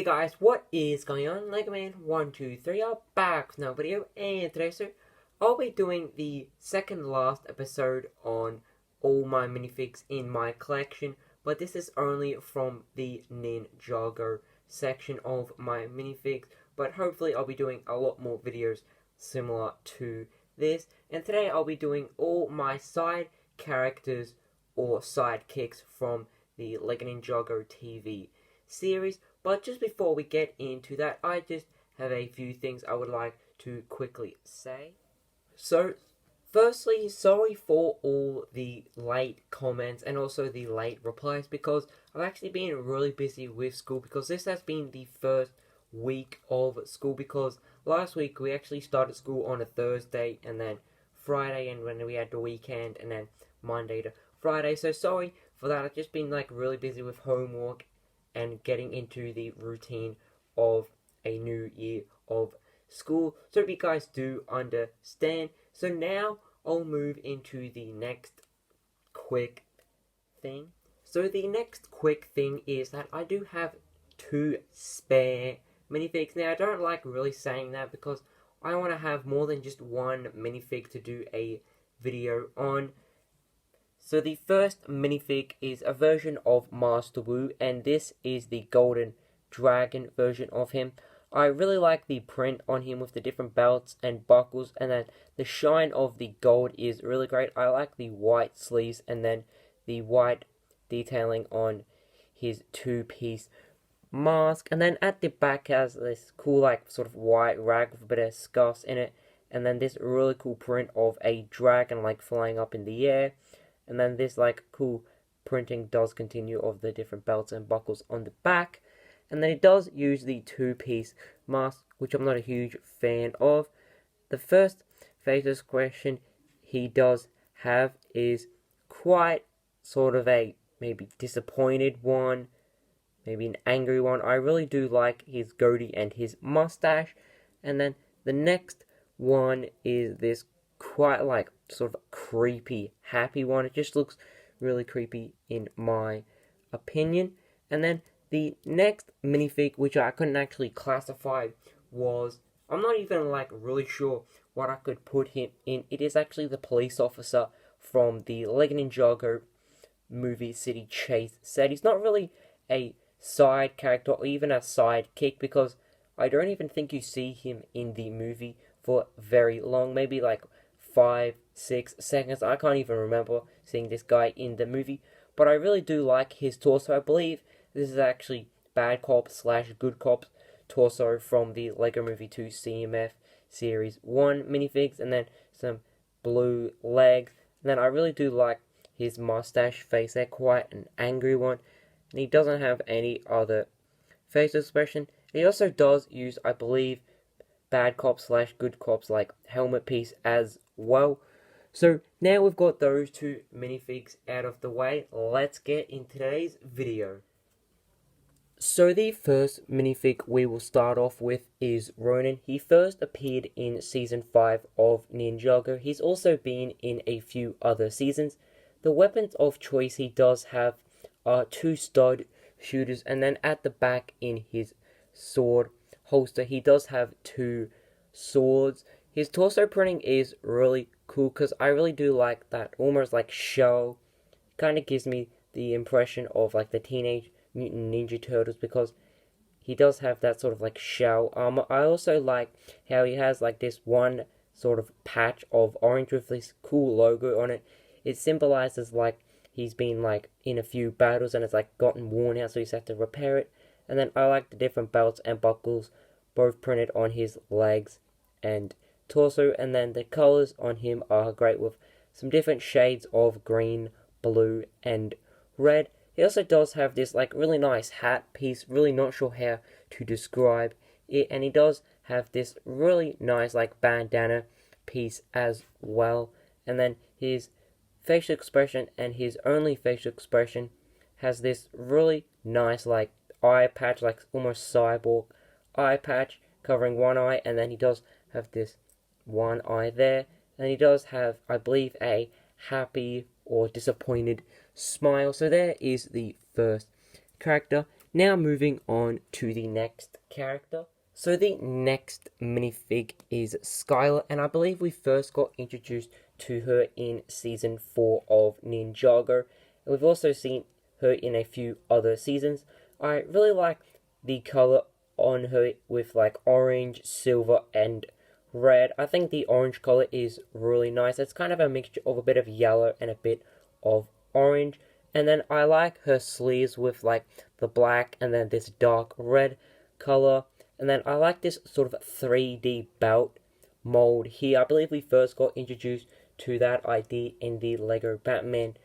Hey guys, what is going on? LegoMan123 are back with another video, and today I'll be doing the second last episode on all my minifigs in my collection, but this is only from the Ninjago section of my minifigs, but hopefully I'll be doing a lot more videos similar to this, and today I'll be doing all my side characters or sidekicks from the LEGO Ninjago TV series. But just before we get into that, I just have a few things I would like to quickly say. So, firstly, sorry for all the late comments and also the late replies, because I've actually been really busy with school, because this has been the first week of school, because last week we actually started school on a Thursday, and then Friday, and when we had the weekend, and then Monday to Friday. So sorry for that. I've just been really busy with homework and getting into the routine of a new year of school. So if you guys do understand. So now I'll move into the next quick thing. So the next quick thing is that I do have 2 spare minifigs. Now I don't like really saying that, because I want to have more than just one minifig to do a video on. So the first minifig is a version of Master Wu, and this is the golden dragon version of him. I really like the print on him with the different belts and buckles, and then the shine of the gold is really great. I like the white sleeves and then the white detailing on his 2-piece mask, and then at the back has this cool sort of white rag with a bit of scuffs in it, and then this really cool print of a dragon flying up in the air. And then this cool printing does continue of the different belts and buckles on the back. And then it does use the 2-piece mask, which I'm not a huge fan of. The first face expression he does have is quite sort of a maybe disappointed one, maybe an angry one. I really do like his goatee and his mustache. And then the next one is this quite sort of creepy happy one. It just looks really creepy in my opinion. And then the next minifig, which I couldn't actually classify, was, I'm not even really sure what I could put him in. It is actually the police officer from the LEGO Ninjago movie City Chase set. He's not really a side character or even a sidekick, because I don't even think you see him in the movie for very long, maybe 5-6 seconds. I can't even remember seeing this guy in the movie, but I really do like his torso. I believe this is actually Bad Cop / Good Cop's torso from the LEGO Movie 2 CMF Series 1 minifigs, and then some blue legs. And then I really do like his mustache face there, quite an angry one, and he doesn't have any other face expression. He also does use, I believe, Bad Cop / Good Cop's helmet piece as well. So now we've got those 2 minifigs out of the way, let's get in today's video. So the first minifig we will start off with is Ronin. He first appeared in Season 5 of Ninjago. He's also been in a few other seasons. The weapons of choice he does have are 2 stud shooters, and then at the back in his sword holster he does have 2 swords. His torso printing is really cool, because I really do like that almost shell. Kind of gives me the impression of the Teenage Mutant Ninja Turtles, because he does have that sort of shell armor. I also like how he has this one sort of patch of orange with this cool logo on it. It symbolizes he's been in a few battles and it's gotten worn out, so he's had to repair it. And then I like the different belts and buckles, both printed on his legs and torso, and then the colors on him are great with some different shades of green, blue, and red. He also does have this really nice hat piece, really not sure how to describe it, and he does have this really nice bandana piece as well. And then his facial expression, and his only facial expression, has this really nice eye patch, almost cyborg eye patch covering one eye, and then he does have this one eye there, and he does have, I believe, a happy or disappointed smile. So there is the first character. Now moving on to the next character. So the next minifig is Skylar, and I believe we first got introduced to her in Season 4 of Ninjago. And we've also seen her in a few other seasons. I really like the color on her with like orange, silver, and red. I think the orange color is really nice. It's kind of a mixture of a bit of yellow and a bit of orange. And then I like her sleeves with like the black and then this dark red color. And then I like this sort of 3D belt mold here. I believe we first got introduced to that idea in the Lego Batman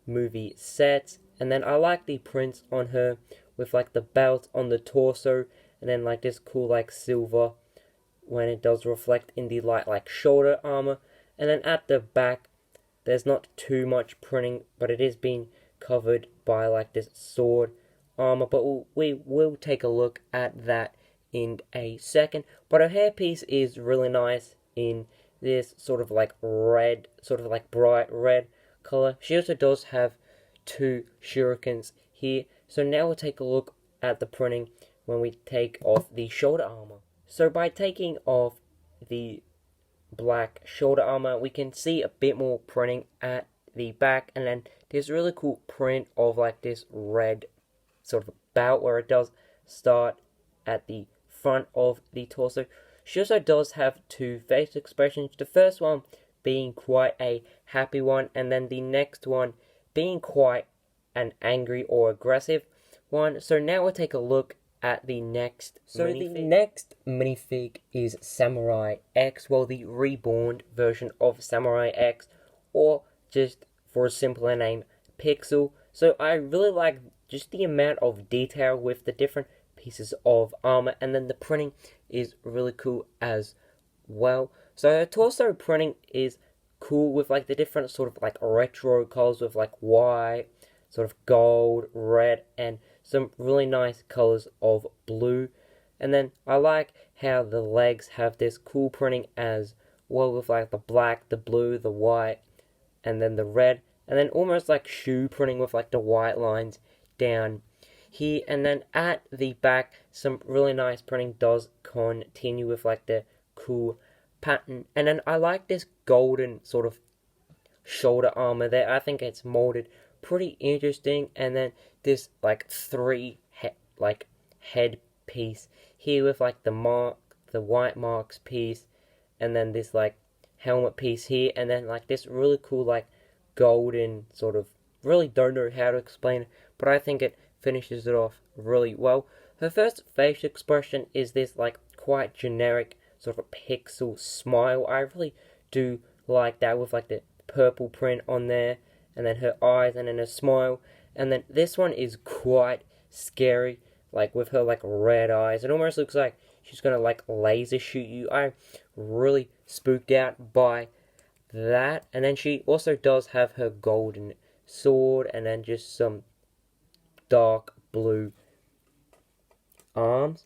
movie sets. And then I like the prints on her with like the belt on the torso and then like this cool like silver when it does reflect in the light like shoulder armor. And then at the back there's not too much printing, but it is being covered by like this sword armor, but we will take a look at that in a second. But her hairpiece is really nice in this sort of like red, sort of like bright red color. She also does have two shurikens here. So now we'll take a look at the printing when we take off the shoulder armor. So by taking off the black shoulder armor, we can see a bit more printing at the back, and then there's a really cool print of like this red sort of belt where it does start at the front of the torso. She also does have two face expressions, the first one being quite a happy one, and then the next one being quite an angry or aggressive one. So now we'll take a look at the next minifig. The next minifig is Samurai X, well, the reborn version of Samurai X, or just for a simpler name, Pixel. So I really like just the amount of detail with the different pieces of armor, and then the printing is really cool as well. So her torso printing is cool with like the different sort of like retro colors with like white, sort of gold, red, and some really nice colors of blue. And then I like how the legs have this cool printing as well with like the black, the blue, the white, and then the red, and then almost like shoe printing with like the white lines down here. And then at the back, some really nice printing does continue with like the cool pattern. And then I like this golden sort of shoulder armor there. I think it's molded pretty interesting. And then this like head piece here with like the white marks piece, and then this like helmet piece here, and then like this really cool like golden sort of, really don't know how to explain it, but I think it finishes it off really well. Her first face expression is this like quite generic sort of pixel smile. I really do like that with like the purple print on there, and then her eyes, and then her smile. And then this one is quite scary, like with her like red eyes. It almost looks like she's gonna like laser shoot you. I'm really spooked out by that. And then she also does have her golden sword, and then just some dark blue arms.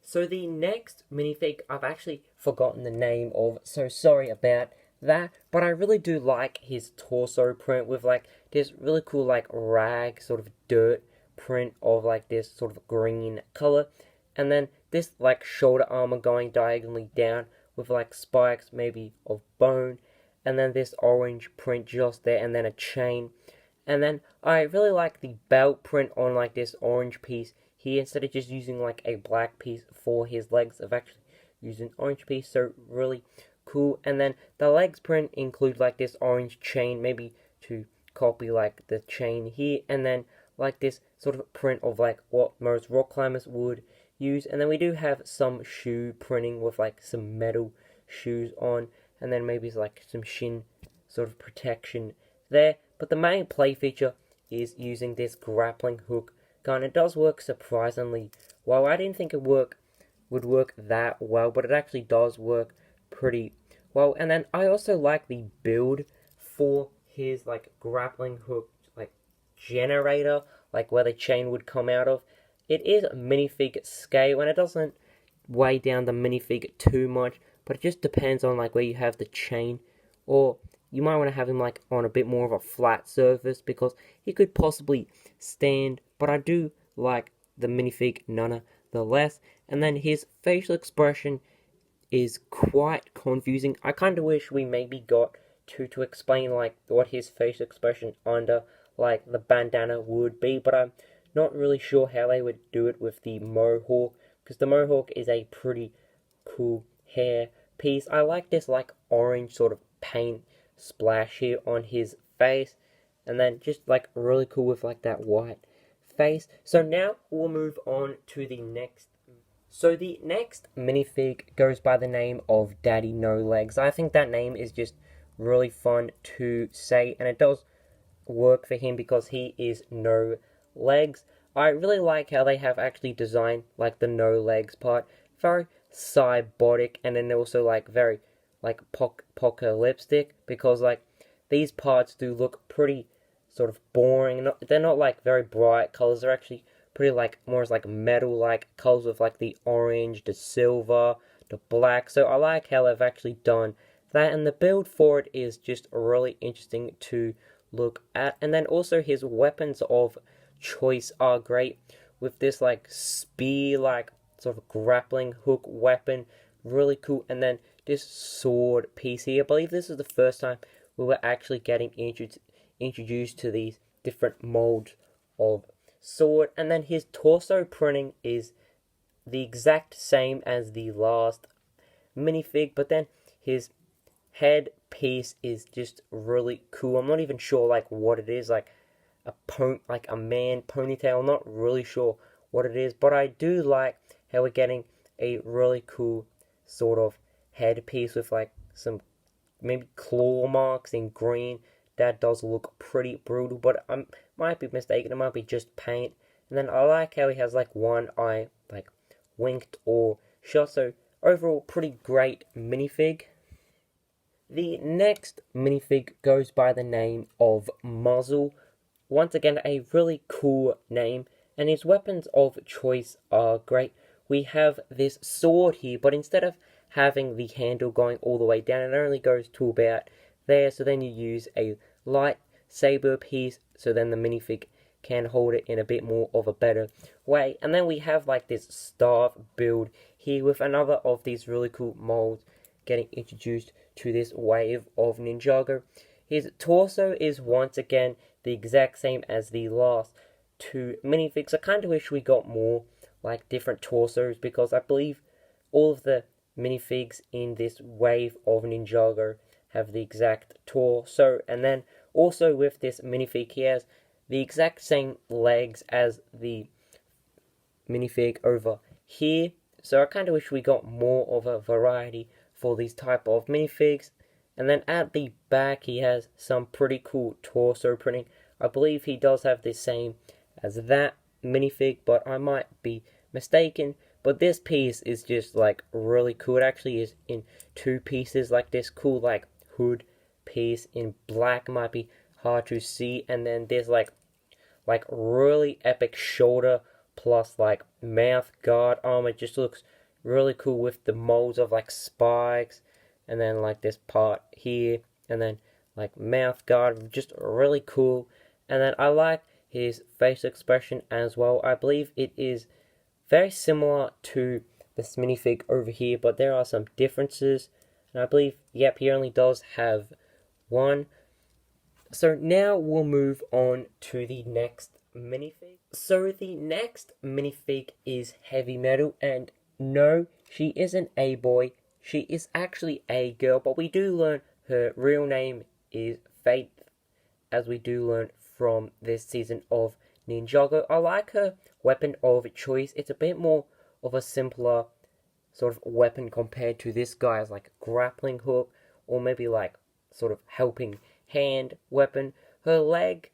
So the next minifig I've actually forgotten the name of, so sorry about that, but I really do like his torso print with like this really cool like rag sort of dirt print of like this sort of green color, and then this like shoulder armor going diagonally down with like spikes maybe of bone, and then this orange print just there, and then a chain. And then I really like the belt print on like this orange piece here. Instead of just using like a black piece for his legs, I've actually used an orange piece, so really cool. And then the legs print include like this orange chain, maybe to copy like the chain here, and then like this sort of print of like what most rock climbers would use. And then we do have some shoe printing with like some metal shoes on, and then maybe like some shin sort of protection there. But the main play feature is using this grappling hook gun. It does work surprisingly well. I didn't think it would work that well, but it actually does work pretty well. And then I also like the build for his like grappling hook like generator, like where the chain would come out of. It is minifig scale, and it doesn't weigh down the minifig too much, but it just depends on like where you have the chain, or you might want to have him like on a bit more of a flat surface because he could possibly stand, but I do like the minifig nonetheless. And then his facial expression is quite confusing. I kind of wish we maybe got to explain like what his facial expression under like the bandana would be, but I'm not really sure how they would do it with the mohawk, because the mohawk is a pretty cool hair piece. I like this like orange sort of paint splash here on his face, and then just like really cool with like that white face. So now we'll move on to the next. So the next minifig goes by the name of Daddy No Legs. I think that name is just really fun to say, and it does work for him because he is no legs. I really like how they have actually designed like the no legs part, very cyborgic, and then also like very like apocalyptic, because like these parts do look pretty sort of boring. They're not like very bright colors. They're actually pretty like more as like metal like colors with like the orange, the silver, the black. So I like how they've actually done that, and the build for it is just really interesting to look at. And then also his weapons of choice are great, with this like spear like sort of grappling hook weapon, really cool. And then this sword piece here, I believe this is the first time we were actually getting introduced to these different molds of sword. And then his torso printing is the exact same as the last minifig, but then his head piece is just really cool. I'm not even sure like what it is, like a man ponytail. I'm not really sure what it is, but I do like how we're getting a really cool sort of headpiece with like some maybe claw marks in green. That does look pretty brutal, but I might be mistaken. It might be just paint. And then I like how he has like one eye like winked or shut. So overall, pretty great minifig. The next minifig goes by the name of Muzzle. Once again, a really cool name, and his weapons of choice are great. We have this sword here, but instead of having the handle going all the way down, it only goes to about there. So then you use a lightsaber piece, so then the minifig can hold it in a bit more of a better way. And then we have like this staff build here with another of these really cool molds getting introduced to this wave of Ninjago. His torso is once again the exact same as the last two minifigs. I kind of wish we got more like different torsos, because I believe all of the minifigs in this wave of Ninjago have the exact torso. And then also with this minifig, he has the exact same legs as the minifig over here. So I kind of wish we got more of a variety for these type of minifigs. And then at the back, he has some pretty cool torso printing. I believe he does have the same as that minifig, but I might be mistaken. But this piece is just like really cool. It actually is in two pieces, like this cool like hood piece in black. Might be hard to see, and then there's like really epic shoulder plus like mouth guard armor. It just looks really cool with the molds of like spikes, and then like this part here, and then like mouth guard, just really cool. And then I like his face expression as well. I believe it is very similar to this minifig over here, but there are some differences. And I believe, yep, he only does have one. So now we'll move on to the next minifig. So the next minifig is Heavy Metal, and no, she isn't a boy. She is actually a girl, but we do learn her real name is Faith, as we do learn from this season of Ninjago. I like her weapon of choice. It's a bit more of a simpler sort of weapon compared to this guy's like grappling hook, or maybe like sort of helping hand weapon. Her leg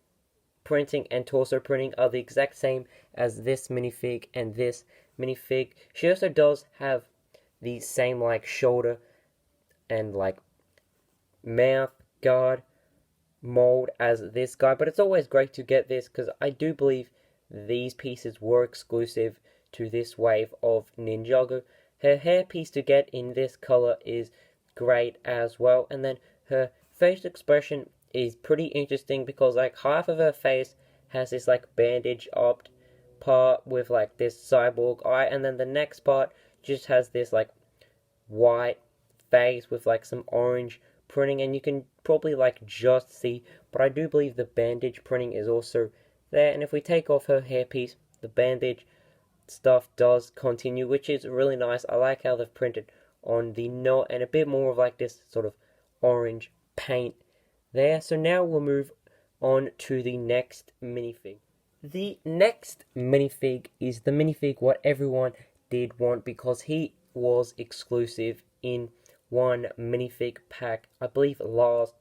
printing and torso printing are the exact same as this minifig and this minifig. She also does have the same like shoulder and like mouth guard mold as this guy, but it's always great to get this because I do believe these pieces were exclusive to this wave of Ninjago. Her hair piece to get in this color is great as well, and then her face expression is pretty interesting because like half of her face has this like bandage up part with like this cyborg eye, and then the next part just has this like white face with like some orange printing, and you can probably like just see, but I do believe the bandage printing is also there. And if we take off her hairpiece, the bandage stuff does continue, which is really nice. I like how they've printed on the knot and a bit more of like this sort of orange paint there. So now we'll move on to the next minifig. The next minifig is the minifig what everyone did want because he was exclusive in one minifig pack, I believe last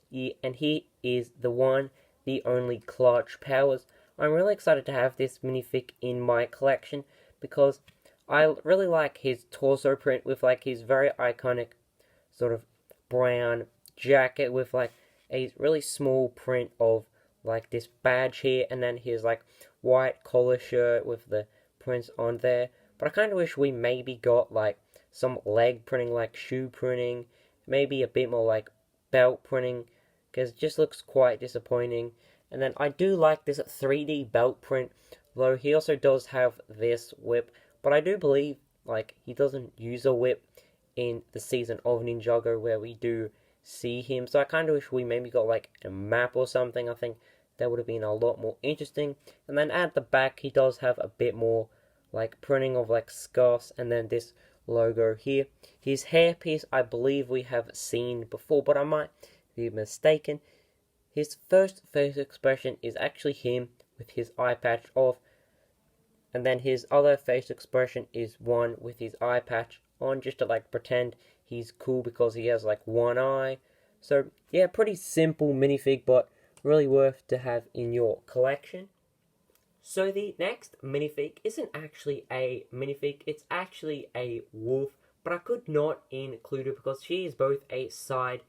year, and he is the one, the only Clutch Powers. I'm really excited to have this minifig in my collection because I really like his torso print with like his very iconic sort of brown jacket with like a really small print of like this badge here, and then his like white collar shirt with the prints on there. But I kind of wish we maybe got like some leg printing, like shoe printing, maybe a bit more like belt printing, because it just looks quite disappointing. And then I do like this 3D belt print, though he also does have this whip, but I do believe like he doesn't use a whip in the season of Ninjago where we do see him. So I kind of wish we maybe got like a map or something. I think that would have been a lot more interesting. And then at the back he does have a bit more like printing of like scarves, and then this logo here. His hairpiece I believe we have seen before, but I might be mistaken. His first face expression is actually him with his eye patch off, and then his other face expression is one with his eye patch on, just to like pretend he's cool because he has like one eye. So yeah, pretty simple minifig, but really worth to have in your collection. So the next minifig isn't actually a minifig, it's actually a wolf, but I could not include her because she is both a side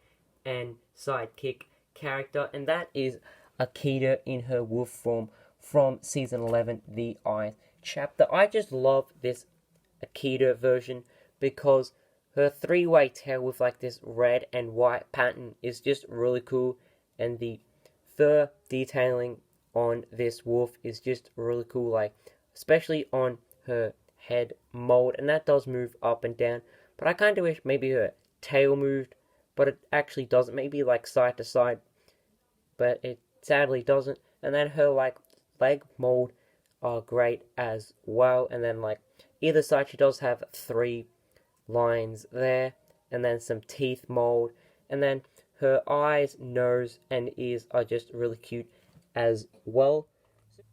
and sidekick character, and that is Akita in her wolf form from season 11, The Ice Chapter. I just love this Akita version because her three-way tail with like this red and white pattern is just really cool, and the fur detailing on this wolf is just really cool, like especially on her head mold, and that does move up and down, but I kind of wish maybe her tail moved, but it actually doesn't, maybe like side to side, but it sadly doesn't. And then her like leg mold are great as well, and then like either side she does have 3 lines there, and then some teeth mold, and then her eyes, nose, and ears are just really cute as well.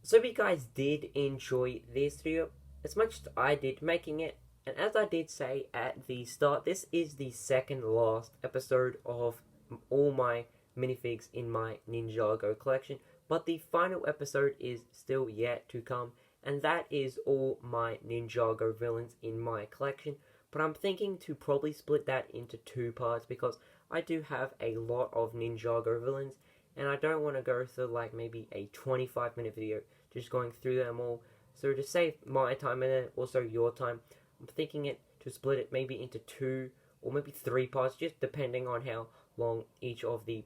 So if you guys did enjoy this video as much as I did making it, and as I did say at the start, this is the second last episode of all my minifigs in my Ninjago collection, but the final episode is still yet to come, and that is all my Ninjago villains in my collection. But I'm thinking to probably split that into 2 parts because I do have a lot of Ninjago villains, and I don't want to go through like maybe a 25-minute video just going through them all. So to save my time and then also your time, I'm thinking it to split it maybe into 2 or maybe 3 parts, just depending on how long each of the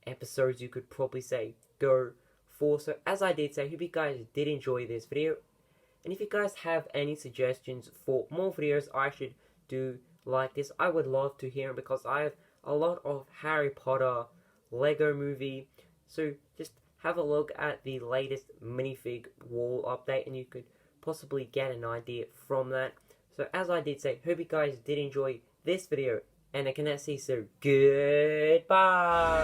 episodes you could probably say go for. So as I did say, I hope you guys did enjoy this video, and if you guys have any suggestions for more videos I should do like this, I would love to hear them because I have a lot of Harry Potter, Lego movie, so just have a look at the latest minifig wall update and you could possibly get an idea from that. So as I did say, hope you guys did enjoy this video, and I cannot say so. Goodbye.